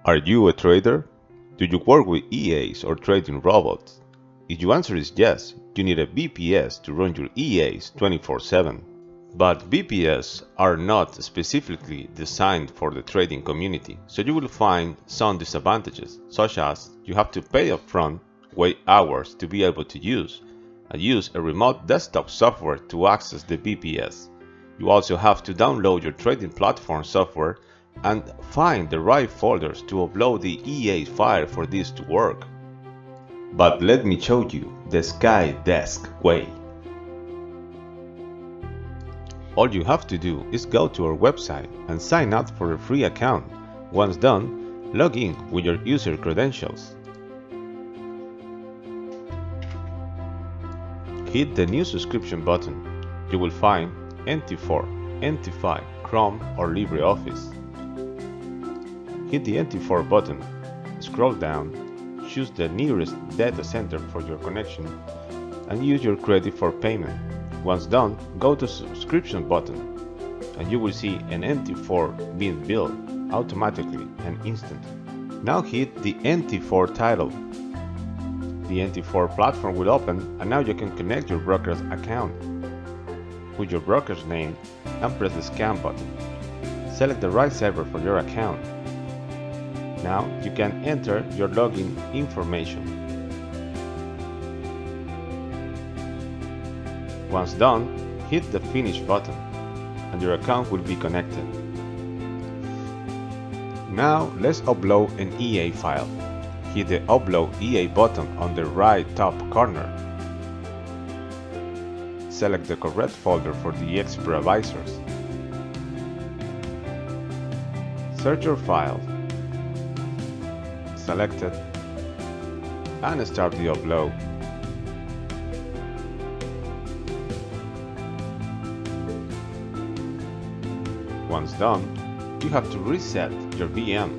Are you a trader? Do you work with EAs or trading robots? If your answer is yes, you need a VPS to run your EAs 24/7. But VPS are not specifically designed for the trading community, so you will find some disadvantages, such as you have to pay upfront, wait hours to be able to use, and use a remote desktop software to access the VPS. You also have to download your trading platform software and find the right folders to upload the EA file for this to work. But let me show you the Skydesks way. All you have to do is go to our website and sign up for a free account. Once done, log in with your user credentials. Hit the new subscription button. You will find MT4, MT5, Chrome or LibreOffice. Hit the MT4 button, scroll down, choose the nearest data center for your connection, and use your credit for payment. Once done, go to subscription button, and you will see an MT4 being built automatically and instantly. Now hit the MT4 title. The MT4 platform will open, and now you can connect your broker's account. Put your broker's name and press the scan button. Select the right server for your account. Now you can enter your login information. Once done, hit the finish button and your account will be connected. Now let's upload an EA file. Hit the Upload EA button on the right top corner. Select the correct folder for the supervisors. Search your file. Select it and start the upload. Once done, you have to reset your VM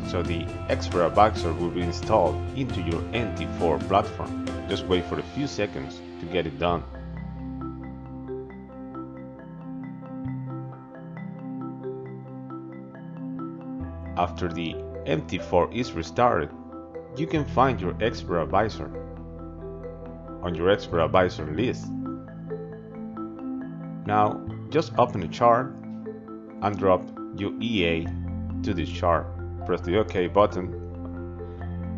so the supervisor will be installed into your MT4 platform. Just wait for a few seconds to get it done. After the MT4 is restarted, you can find your supervisor on your supervisor list. Now just open the chart and drop your EA to this chart. Press the OK button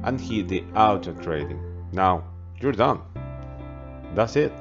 and hit the auto trading. Now you're done. That's it.